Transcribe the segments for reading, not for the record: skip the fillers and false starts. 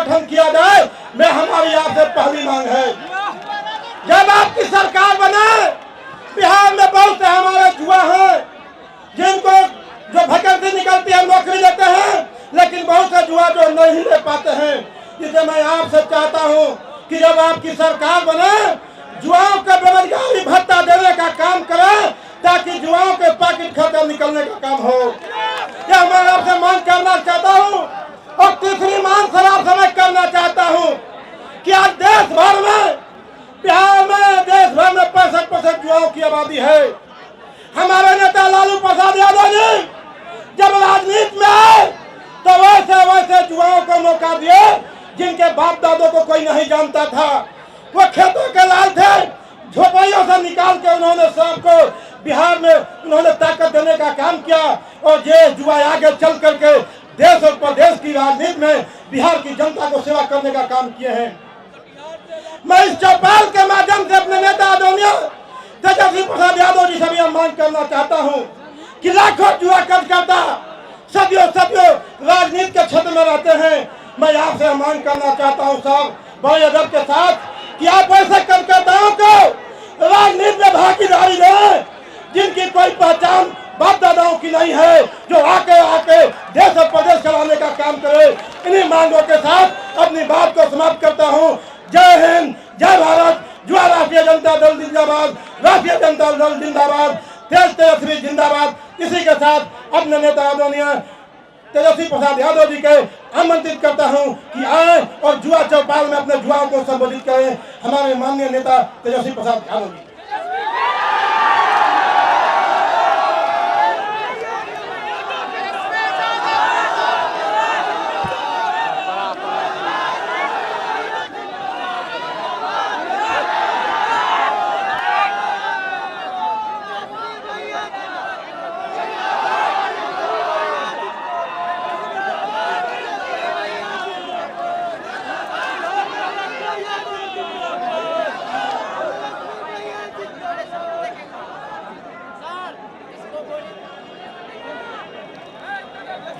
गठन किया जाए, मैं हमारी आपसे पहली मांग है। जब आपकी सरकार बने, बिहार में बहुत से हमारे जुआ हैं जिनको जो वैकेंसी निकलती है नौकरी लेते हैं, लेकिन बहुत से जुआ जो नहीं ले पाते हैं। इसलिए मैं आपसे चाहता हूं कि जब आपकी सरकार बने, जुआओं को बेरोजगारी भत्ता देने का काम करें, ताकि जुआओं के पैकेट खत्म निकलने का काम हो। यह मैं आपसे मांग करना चाहता हूं। और तीसरी मांग सर आपसे मैं करना चाहता हूं कि आज देश भर में, बिहार में, देश भर में 65% जुआओं की आबादी है। हमारे नेता लालू प्रसाद यादव जी जब राजनीति में आए तो वैसे वैसे जुआओं को मौका दिए जिनके बाप दादों को कोई नहीं जानता था। वो खेतों के लाल थे, झोपड़ियों से निकाल के उन्होंने सबको बिहार में उन्होंने ताकत देने का काम किया। और ये जुआ आगे चल करके देश और प्रदेश की राजनीति में बिहार की जनता को सेवा करने का काम किए हैं। मैं इस चौपाल के माध्यम से अपने नेता आदरणीय तेजस्वी प्रसाद यादव जी से भी मांग करना चाहता हूं कि लाखों जुआ करता सदियों राजनीति के क्षेत्र में रहते हैं। मैं आपसे मांग करना चाहता हूं साहब, बड़े अदब के साथ, कि आप ऐसे करदाताओं को राजनीति में भागीदारी दें जिनकी कोई पहचान बाप दादाओं की नहीं है, जो आके देश और प्रदेश चलाने का काम करे। इन्हीं मांगों के साथ अपनी बात को समाप्त करता हूं। जय हिंद, जय भारत, जुआ राष्ट्रीय जनता दल जिंदाबाद, राष्ट्रीय जनता दल जिंदाबाद, तेजस्वी जिंदाबाद। इसी के साथ अपने नेता आदरणीय तेजस्वी प्रसाद यादव जी के आमंत्रित करता हूं कि आए और जुआ चौपाल में अपने जुआओं को संबोधित करें। हमारे माननीय नेता तेजस्वी प्रसाद यादव जी।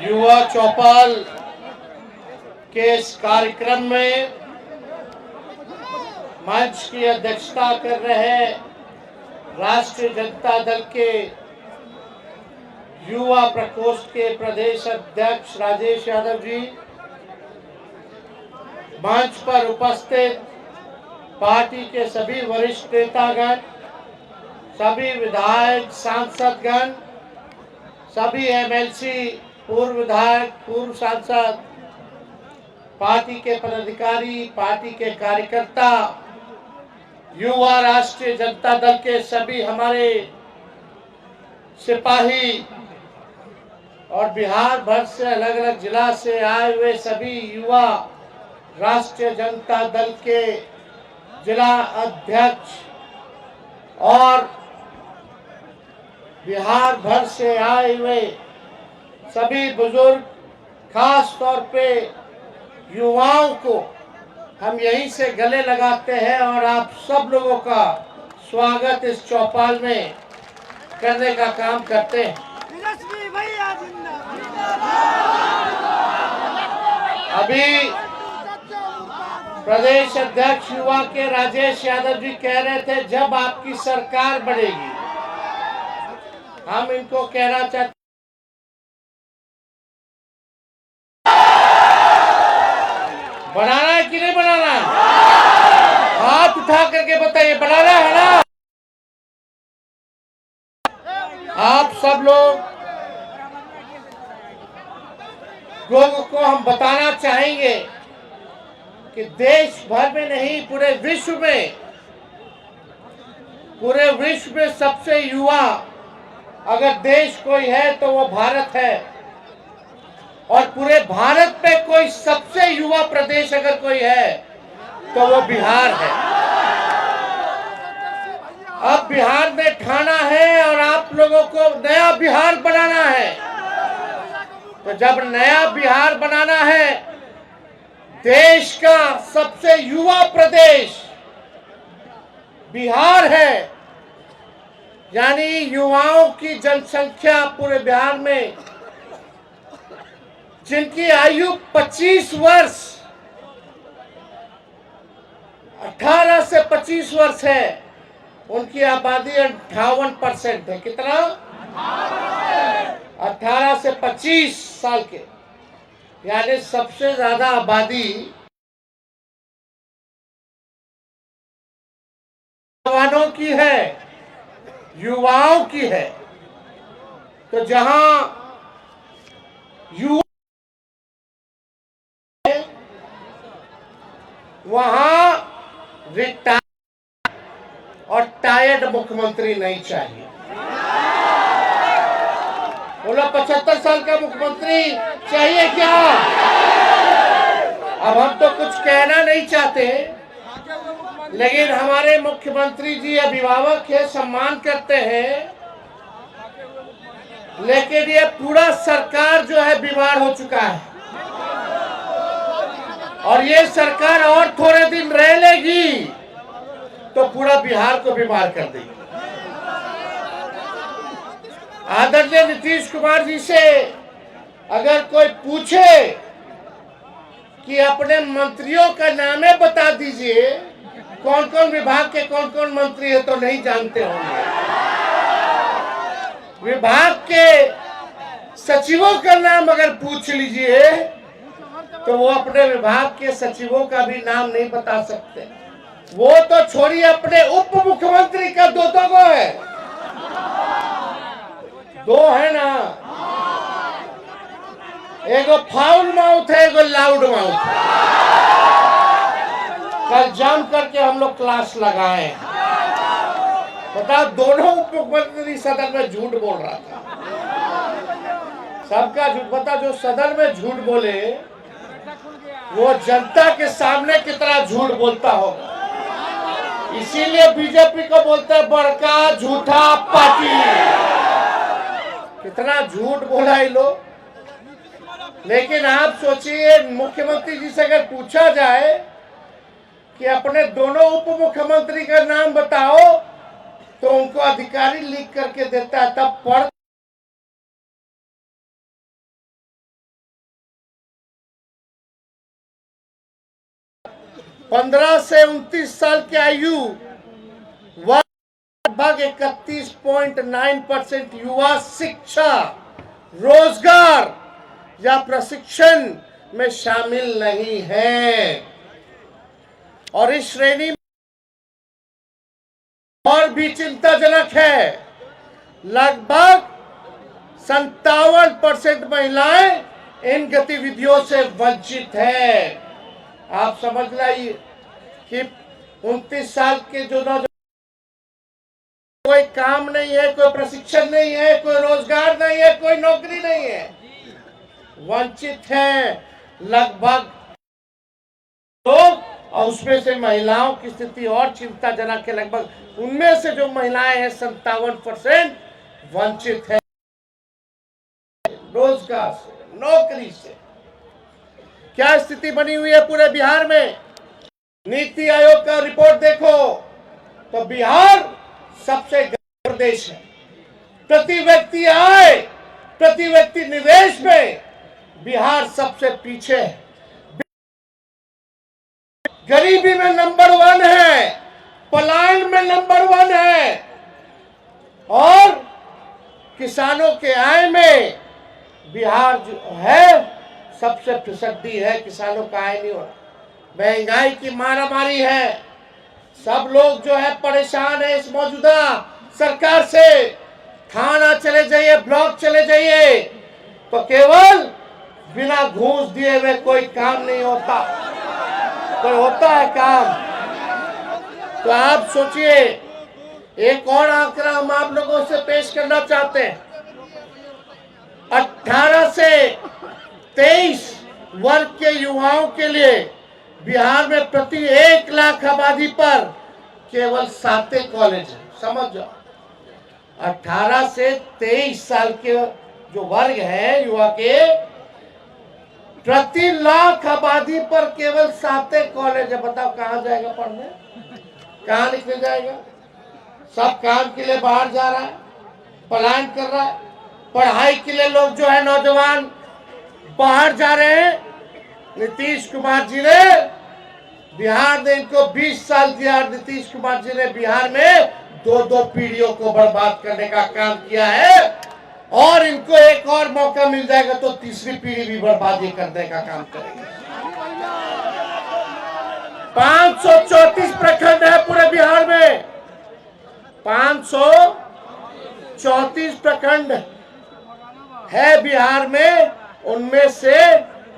युवा चौपाल के इस कार्यक्रम में मंच की अध्यक्षता कर रहे राष्ट्रीय जनता दल के युवा प्रकोष्ठ के प्रदेश अध्यक्ष राजेश यादव जी, मंच पर उपस्थित पार्टी के सभी वरिष्ठ नेतागण, सभी विधायक सांसदगण, सभी एमएलसी, पूर्व विधायक, पूर्व सांसद, पार्टी के पदाधिकारी, पार्टी के कार्यकर्ता, युवा राष्ट्रीय जनता दल के सभी हमारे सिपाही और बिहार भर से अलग अलग जिला से आए हुए सभी युवा राष्ट्रीय जनता दल के जिला अध्यक्ष और बिहार भर से आए हुए सभी बुजुर्ग, खास तौर पे युवाओं को हम यहीं से गले लगाते हैं और आप सब लोगों का स्वागत इस चौपाल में करने का काम करते हैं। अभी प्रदेश अध्यक्ष युवा के राजेश यादव जी कह रहे थे जब आपकी सरकार बढ़ेगी, हम इनको कहना चाहते बनाना है कि नहीं बनाना? हाथ उठा करके बताइए, बनाना है ना? आप सब लोगों को हम बताना चाहेंगे कि देश भर में नहीं, पूरे विश्व में सबसे युवा अगर देश कोई है तो वो भारत है। और पूरे भारत में कोई सबसे युवा प्रदेश अगर कोई है तो वो बिहार है। अब बिहार में ठाना है और आप लोगों को नया बिहार बनाना है। तो जब नया बिहार बनाना है, देश का सबसे युवा प्रदेश बिहार है, यानी युवाओं की जनसंख्या पूरे बिहार में जिनकी आयु 25 वर्ष 18 से 25 वर्ष है, उनकी आबादी 58% है। कितना? 18 से 25 साल के, यानी सबसे ज्यादा आबादी जवानों की है, युवाओं की है। तो जहां युवा वहां रिटायर्ड और टायर्ड मुख्यमंत्री नहीं चाहिए। बोलो 75 साल का मुख्यमंत्री चाहिए क्या? अब हम तो कुछ कहना नहीं चाहते, लेकिन हमारे मुख्यमंत्री जी अभिभावक है, सम्मान करते हैं, लेकिन ये पूरा सरकार जो है बीमार हो चुका है और ये सरकार और थोड़े दिन रह लेगी तो पूरा बिहार को बीमार कर देगी। आदरणीय नीतीश कुमार जी से अगर कोई पूछे कि अपने मंत्रियों का नामे बता दीजिए, कौन कौन विभाग के कौन कौन मंत्री है, तो नहीं जानते होंगे। विभाग के सचिवों का नाम अगर पूछ लीजिए तो वो अपने विभाग के सचिवों का भी नाम नहीं बता सकते। वो तो छोड़िए, अपने उप मुख्यमंत्री का दो गो है, दो है ना, एगो फाउल माउथ है, एगो लाउड माउथ है। कल जाम करके हम लोग क्लास लगाए, बताओ दोनों उप मुख्यमंत्री सदन में झूठ बोल रहा था, सबका झूठ। बता, जो सदन में झूठ बोले वो जनता के सामने कितना झूठ बोलता होगा। इसीलिए बीजेपी को बोलते हैं बड़का झूठा पार्टी। कितना झूठ बोला ये लोग। लेकिन आप सोचिए, मुख्यमंत्री जी से अगर पूछा जाए कि अपने दोनों उप मुख्यमंत्री का नाम बताओ, तो उनको अधिकारी लिख करके देता है, तब पढ़ 15 से 29 साल की आयु लगभग 31.9% युवा शिक्षा, रोजगार या प्रशिक्षण में शामिल नहीं है। और इस श्रेणी में और भी चिंताजनक है, लगभग 57% महिलाएं इन गतिविधियों से वंचित है। आप समझ लाइए कि 29 साल के जो नौजवान, कोई काम नहीं है, कोई प्रशिक्षण नहीं है, कोई रोजगार नहीं है, कोई नौकरी नहीं है, वंचित है लगभग लोग। और उसमें से महिलाओं की स्थिति और चिंताजनक है, लगभग उनमें से जो महिलाएं हैं 57% वंचित है रोजगार से, नौकरी से। क्या स्थिति बनी हुई है पूरे बिहार में? नीति आयोग का रिपोर्ट देखो तो बिहार सबसे गरीब प्रदेश है। प्रति व्यक्ति आय, प्रति व्यक्ति निवेश में बिहार सबसे पीछे है। गरीबी में नंबर 1 है, पलायन में नंबर 1 है, और किसानों के आय में बिहार जो है सबसे फिसड्डी है। किसानों का आय नहीं हो रहा, महंगाई की मारामारी है, सब लोग जो है परेशान है इस मौजूदा सरकार से। थाना चले जाइए, ब्लॉक चले जाइए, तो केवल बिना घूस दिए हुए कोई काम नहीं होता, कोई होता है काम। तो आप सोचिए, एक और आंकड़ा हम आप लोगों से पेश करना चाहते हैं। 18 से 23 वर्ग के युवाओं के लिए बिहार में प्रति 1 लाख आबादी पर केवल 7 कॉलेज है। समझ जाओ, 18 से 23 साल के जो वर्ग है युवा के, प्रति लाख आबादी पर केवल 7 कॉलेज है। बताओ कहां जाएगा पढ़ने, कहां निकल जाएगा? सब काम के लिए बाहर जा रहा है, पलायन कर रहा है। पढ़ाई के लिए लोग जो है नौजवान बाहर जा रहे हैं। नीतीश कुमार जी ने बिहार ने इनको 20 साल दिया। नीतीश कुमार जी ने बिहार में दो पीढ़ियों को बर्बाद करने का काम किया है, और इनको एक और मौका मिल जाएगा तो तीसरी पीढ़ी भी बर्बादी करने का काम करेंगे। 534 प्रखंड है पूरे बिहार में, 534 प्रखंड है बिहार में। उनमें से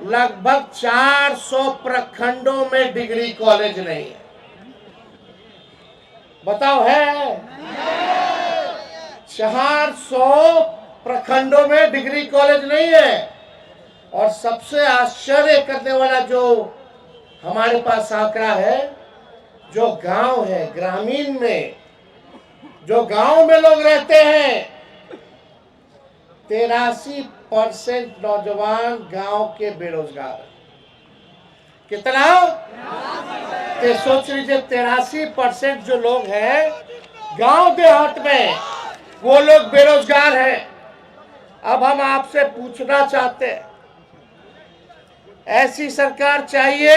लगभग 400 प्रखंडों में डिग्री कॉलेज नहीं है। बताओ, है? 400 प्रखंडों में डिग्री कॉलेज नहीं है। और सबसे आश्चर्य करने वाला जो हमारे पास आंकड़ा है, जो गांव है, ग्रामीण में जो गांव में लोग रहते हैं, 83% नौजवान गांव के बेरोजगार। कितना? तो सोच लीजिए, 83% जो लोग हैं गांव देहात में, वो लोग बेरोजगार हैं। अब हम आपसे पूछना चाहते हैं, ऐसी सरकार चाहिए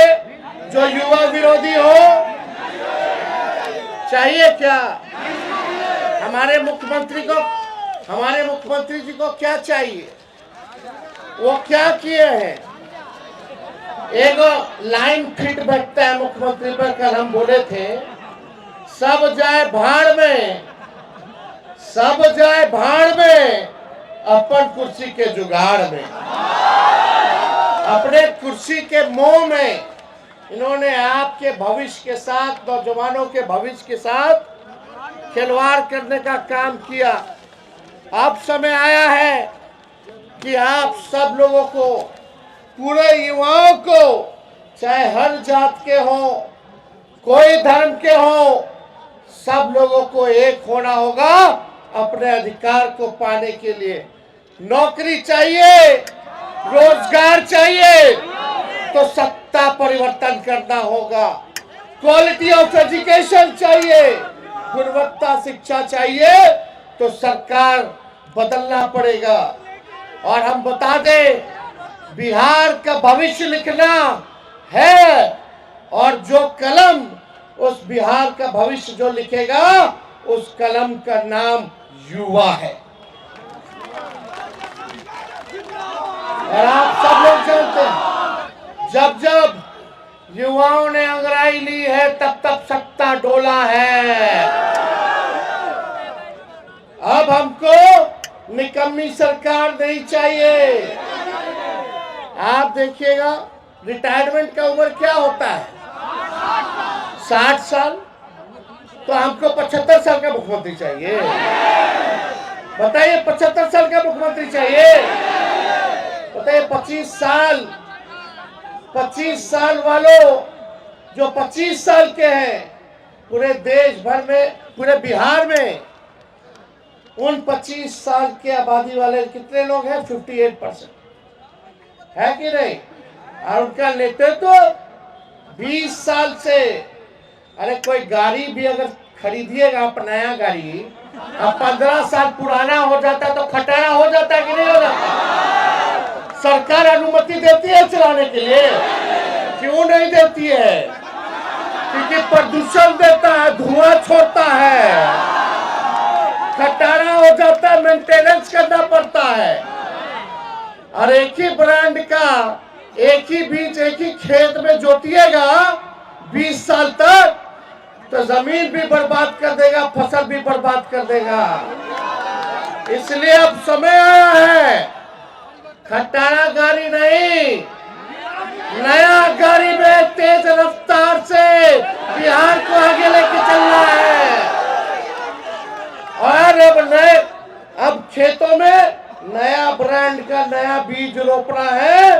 जो युवा विरोधी हो? चाहिए क्या? हमारे मुख्यमंत्री जी को क्या चाहिए? वो क्या किए हैं? एक लाइन फिट बैठता है मुख्यमंत्री पर। कल हम बोले थे, सब जाए भाड़ में, सब जाए भाड़ में, अपन कुर्सी के जुगाड़ में। अपने कुर्सी के मोह में इन्होंने आपके भविष्य के साथ, नौजवानों के भविष्य के साथ खिलवाड़ करने का काम किया। अब समय आया है कि आप सब लोगों को, पूरे युवाओं को, चाहे हर जात के हो, कोई धर्म के हो, सब लोगों को एक होना होगा अपने अधिकार को पाने के लिए। नौकरी चाहिए, रोजगार चाहिए तो सत्ता परिवर्तन करना होगा। क्वालिटी ऑफ एजुकेशन चाहिए, गुणवत्ता शिक्षा चाहिए तो सरकार बदलना पड़ेगा। और हम बता दें, बिहार का भविष्य लिखना है, और जो कलम उस बिहार का भविष्य जो लिखेगा, उस कलम का नाम युवा है। और आप सब लोग जानते हैं, जब जब युवाओं ने अंगड़ाई ली है, तब तब सत्ता डोला है। अब हमको निकम्मी सरकार नहीं चाहिए। आप देखिएगा, रिटायरमेंट का उम्र क्या होता है? 60 साल। तो हमको 75 साल का मुख्यमंत्री चाहिए। बताइए, 75 साल का मुख्यमंत्री चाहिए? बताइए, 25 साल वालों, जो 25 साल के हैं, पूरे देश भर में, पूरे बिहार में उन 25 साल के आबादी वाले कितने लोग हैं? 58% है कि नहीं? और उनका नेतृत्व 20 साल से। अरे कोई गाड़ी भी अगर खरीदिएगा आप, नया गाड़ी, अब 15 साल पुराना हो जाता तो खटारा हो जाता कि नहीं हो जाता? सरकार अनुमति देती है चलाने के लिए? क्यों नहीं देती है? क्योंकि प्रदूषण देता है, धुआं छोड़ता है, खटारा हो जाता है, मेंटेनेंस करना पड़ता है। और एक ही ब्रांड का, एक ही बीज, एक ही खेत में जोतिएगा 20 साल तक, तो जमीन भी बर्बाद कर देगा, फसल भी बर्बाद कर देगा। इसलिए अब समय आया है, खटारा गाड़ी नहीं, नया गाड़ी में तेज रफ्तार से बिहार को आगे लेके चलना है। और अब खेतों में नया ब्रांड का नया बीज रोपना है,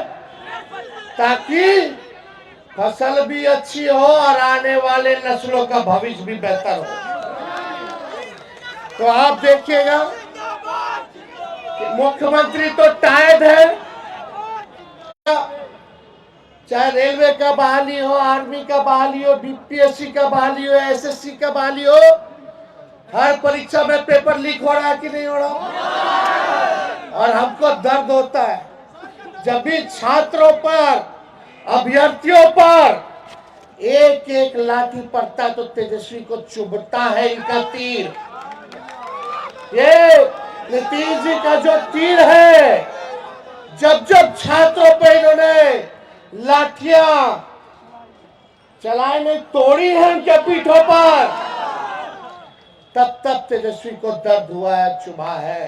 ताकि फसल भी अच्छी हो और आने वाले नस्लों का भविष्य भी बेहतर हो। तो आप देखिएगा, मुख्यमंत्री तो टायर्ड है, चाहे रेलवे का बहाली हो, आर्मी का बहाली हो, बीपीएससी का बहाली हो, एसएससी का बहाली हो, हर परीक्षा में पेपर लीक हो रहा है कि नहीं हो रहा? और हमको दर्द होता है जब भी छात्रों पर, अभ्यर्थियों पर एक एक लाठी पड़ता तो तेजस्वी को चुभता है इनका तीर। ये नीतीश जी का जो तीर है, जब जब छात्रों पर इन्होंने लाठियां चलाई नहीं, तोड़ी है उनके पीठों पर, तब तब तेजस्वी को दर्द हुआ है, चुभा है।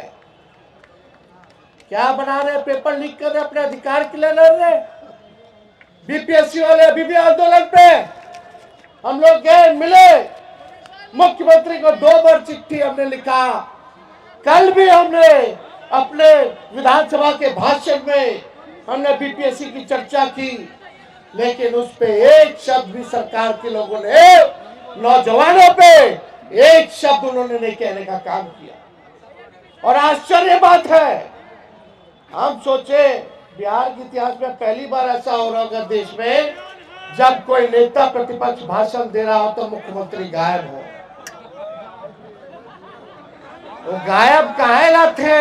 क्या बना रहे, पेपर लीक कर रहे, अपने अधिकार के लिए लड़ रहे। बीपीएससी वाले अभी भी आंदोलन पे। हम लोग गए, मिले मुख्यमंत्री को, 2 बार चिट्ठी हमने लिखा। कल भी हमने अपने विधानसभा के भाषण में हमने बीपीएससी की चर्चा की, लेकिन उस पे एक शब्द भी सरकार के लोगों ने, नौजवानों पे एक शब्द उन्होंने नहीं कहने का काम किया। और आश्चर्य बात है, हम सोचे बिहार के इतिहास में पहली बार ऐसा हो रहा होगा देश में, जब कोई नेता प्रतिपक्ष भाषण दे रहा हो तो मुख्यमंत्री गायब हो। वो गायब काहे थे?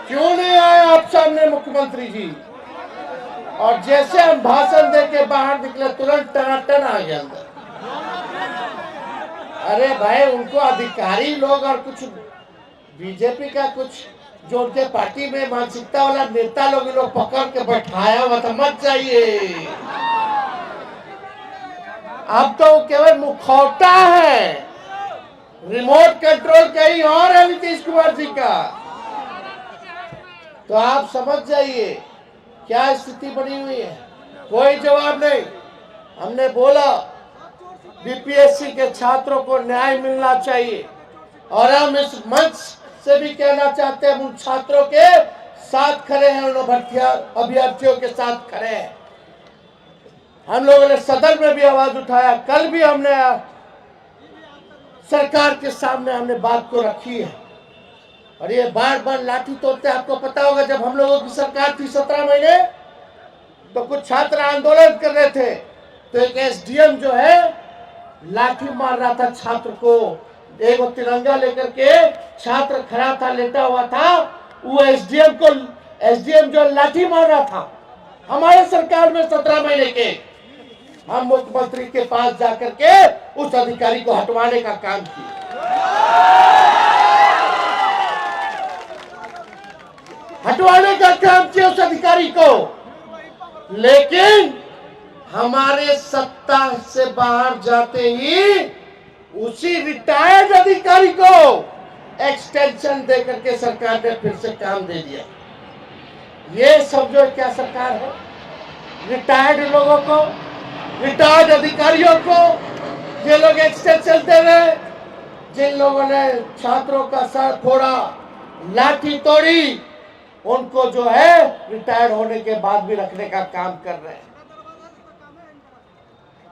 क्यों नहीं आए आप सामने मुख्यमंत्री जी? और जैसे हम भाषण दे के बाहर निकले, तुरंत टनाटन आ गया अंदर। अरे भाई, उनको अधिकारी लोग और कुछ बीजेपी का कुछ जो उनके पार्टी में मानसिकता वाला नेता लोग पकड़ के बैठाया हुआ था, मत जाइए। अब तो केवल मुखौटा है, रिमोट कंट्रोल कहीं और है नीतीश कुमार जी का। तो आप समझ जाइए क्या स्थिति बनी हुई है। कोई जवाब नहीं। हमने बोला बीपीएससी के छात्रों को न्याय मिलना चाहिए, और हम इस मंच से भी कहना चाहते हैं, उन छात्रों के साथ खड़े हैं, उन अभ्यर्थियों के साथ खड़े हैं। हम लोगों ने सदन में भी आवाज उठाया, कल भी हमने सरकार के सामने हमने बात को रखी है। और ये बार बार लाठी तोड़ते, आपको पता होगा जब हम लोगों की सरकार थी 17 महीने, तो कुछ छात्र आंदोलन कर रहे थे, तो एक एसडीएम जो है लाठी मार रहा था छात्र को। एक तिरंगा लेकर के छात्र खड़ा था, लेटा हुआ था, वो एसडीएम जो लाठी मार रहा था, हमारे सरकार में 17 महीने के, हम मुख्यमंत्री के पास जाकर के उस अधिकारी को हटवाने का काम किया। हटवाने का काम किया उस अधिकारी को, लेकिन हमारे सत्ता से बाहर जाते ही उसी रिटायर्ड अधिकारी को एक्सटेंशन देकर के सरकार ने फिर से काम दे दिया। ये सब जो क्या सरकार है, रिटायर्ड लोगों को, रिटायर्ड अधिकारियों को ये लोग एक्सटेंशन दे रहे। जिन लोगों ने छात्रों का सर फोड़ा, लाठी तोड़ी, उनको जो है रिटायर्ड होने के बाद भी रखने का काम कर रहे हैं।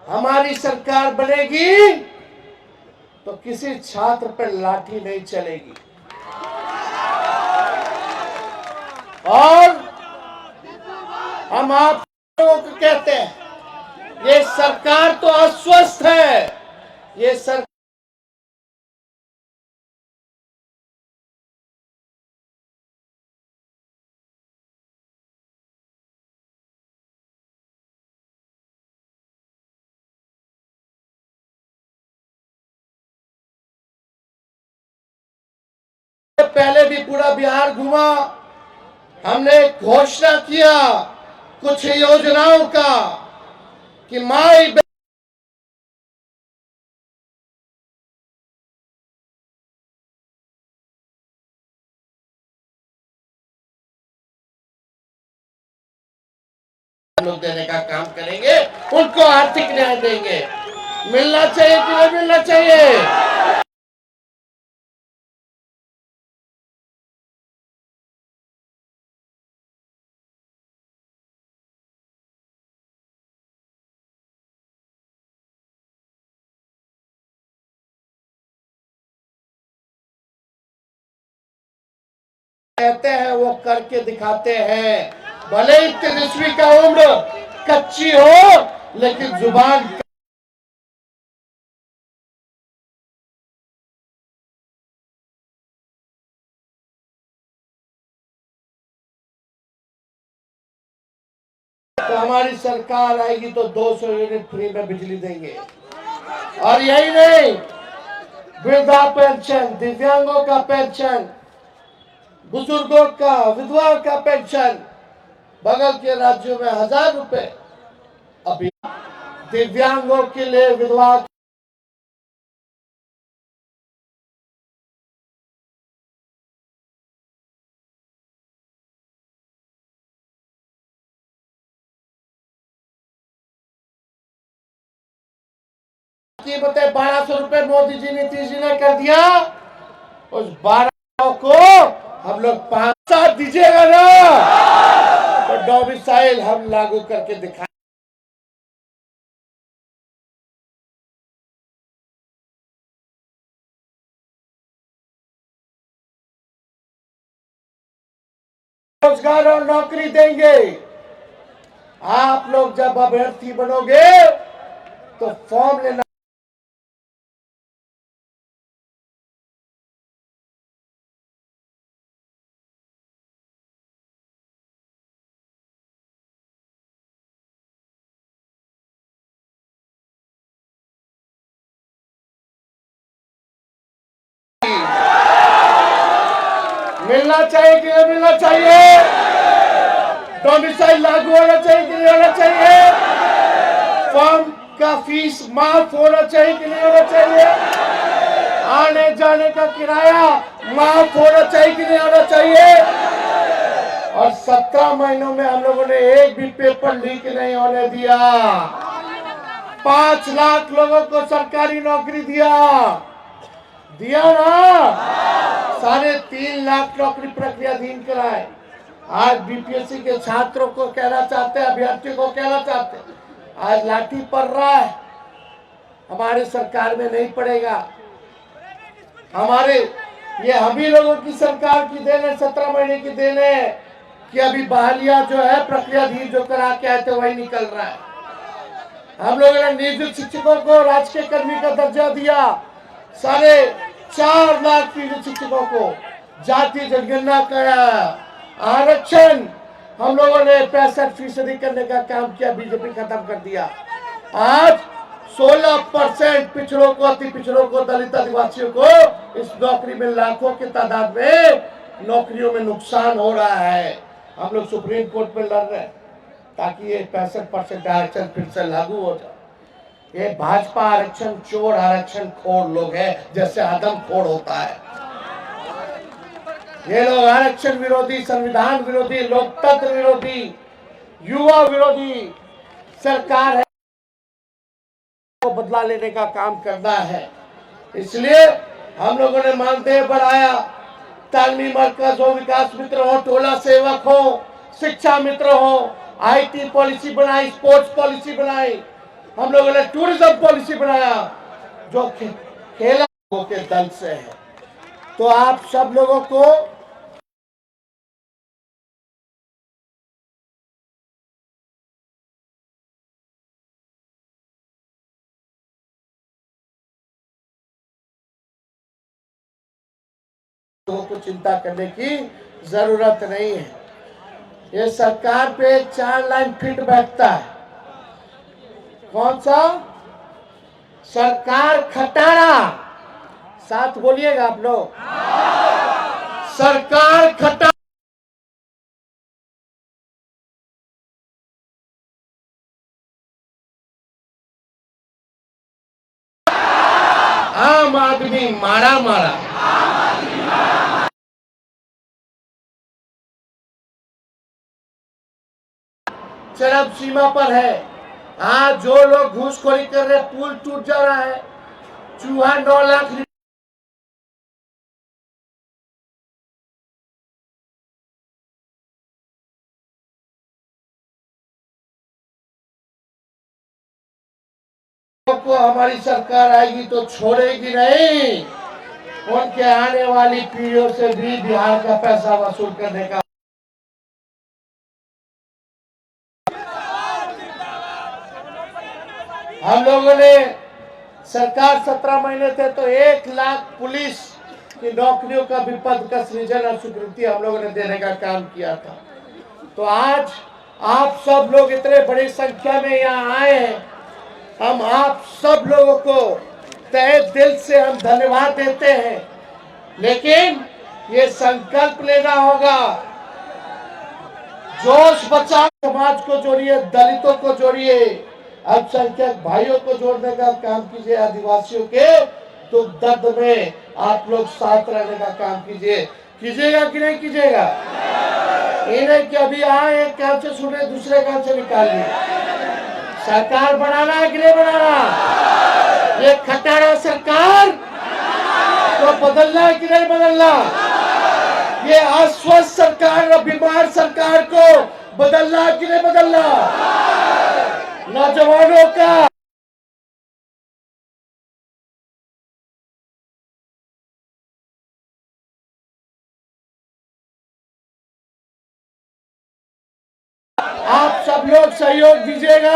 हमारी सरकार बनेगी तो किसी छात्र पर लाठी नहीं चलेगी। और हम आप लोगों को कहते हैं, ये सरकार तो अस्वस्थ है। ये सरकार पहले भी पूरा बिहार घुमा, हमने घोषणा किया कुछ योजनाओं का कि माई लोग देने का काम करेंगे, उनको आर्थिक न्याय देंगे। मिलना चाहिए कि नहीं मिलना चाहिए? कहते हैं वो करके दिखाते हैं। भले ही तेजस्वी का उम्र कच्ची हो, लेकिन जुबान तो हमारी सरकार आएगी तो 200 यूनिट फ्री में बिजली देंगे। और यही नहीं, वृद्धा पेंशन, दिव्यांगों का पेंशन, बुजुर्गों का, विधवा का पेंशन, बगल के राज्यों में 1000 रुपए, अभी दिव्यांगों के लिए, विधवा कीमतें 1200 रुपए मोदी जी नीतीश जी ने कर दिया। उस 1200 को हम लोग 5 दीजिएगा ना, तो डोमिसाइल हम लागू करके दिखाएं। रोजगार और नौकरी देंगे। आप लोग जब अभ्यर्थी बनोगे तो फॉर्म लेना मिलना चाहिए कि नहीं मिलना चाहिए? डोमिसाइल लागू होना चाहिए कि नहीं होना चाहिए? फॉर्म का फीस माफ होना चाहिए कि नहीं होना चाहिए? आने जाने का किराया माफ होना चाहिए कि नहीं होना चाहिए? और 17 महीनों में हम लोगों ने एक भी पेपर लीक नहीं होने दिया। 5 लाख लोगों को सरकारी नौकरी दिया ना। 3.5 लाख नौकरी प्रक्रियाधीन कराए। आज बीपीएससी के छात्रों को कहना चाहते हैं, अभ्यर्थियों को कहना चाहते हैं, आज लाठी पड़ रहा है, हमारे सरकार में नहीं पड़ेगा। हमारे ये हम ही लोगों की सरकार की देन है, 17 महीने की देन है कि अभी बहालियां जो है प्रक्रियाधीन जो करा के आए थे वही निकल रहा है। हम लोगों ने नियोजित शिक्षकों को राजकीय कर्मी का दर्जा दिया। 4.5 लाख नियोजित शिक्षकों को जाति जनगणना कराया। आरक्षण हम लोगों ने 65% करने का काम किया, बीजेपी खत्म कर दिया। आज 16% पिछड़ों को, अति पिछड़ों को, दलित आदिवासियों को इस नौकरी में लाखों की तादाद में नौकरियों में नुकसान हो रहा है। हम लोग सुप्रीम कोर्ट में लड़ रहे हैं ताकि ये 65% आरक्षण फिर से लागू हो जाए। ये भाजपा आरक्षण चोर, आरक्षण खोर लोग हैं, जैसे आदम खोर होता है। ये लोग आरक्षण विरोधी, संविधान विरोधी, लोकतंत्र विरोधी, युवा विरोधी सरकार है, को बदला लेने का काम करना है। इसलिए हम लोगों ने मानदेय बढ़ाया, तालीमी मरकज हो, विकास मित्र हो, टोला सेवक हो, शिक्षा मित्र हो, आईटी पॉलिसी बनाई, स्पोर्ट्स पॉलिसी बनाई, हम लोगों ने टूरिज्म पॉलिसी बनाया जो खेला के दल से है। तो आप सब लोगों को चिंता करने की जरूरत नहीं है। ये सरकार पे 4 लाइन फिट बैठता है। कौन सा? सरकार खटारा, साथ बोलिएगा आप लोग। सरकार खटारा, आम आदमी मारा मारा। चरम सीमा पर है। आज जो लोग घूसखोरी कर रहे, पुल टूट जा रहा है, चूहा 9 लाख को हमारी सरकार आएगी तो छोड़ेगी नहीं। उनके आने वाली पीढ़ियों से भी बिहार का पैसा वसूल करने का हम लोगों ने सरकार 17 महीने थे तो 1 लाख पुलिस की नौकरियों का भी पद का सृजन और स्वीकृति हम लोगों ने देने का काम किया था। तो आज आप सब लोग इतने बड़ी संख्या में यहाँ आए हैं, हम आप सब लोगों को तहे दिल से हम धन्यवाद देते हैं। लेकिन ये संकल्प लेना होगा, जोश बचाओ, समाज को जोड़िए, दलितों को जोड़िए, अल्पसंख्यक भाइयों को जोड़ने का काम कीजिए, आदिवासियों के दुख दर्द में आप लोग साथ रहने का काम कीजिए। कीजिएगा कि नहीं कीजिएगा? इन्हें कि अभी आए एक काम से सुने दूसरे काम से निकालिए। सरकार बनाना है कि नहीं बनाना? ये खटारा सरकार तो बदलना है कि नहीं बदलना? ये अस्वस्थ सरकार और बीमार सरकार को बदलना है कि नहीं बदलना? नौजवानों का आप सब लोग सहयोग दीजिएगा।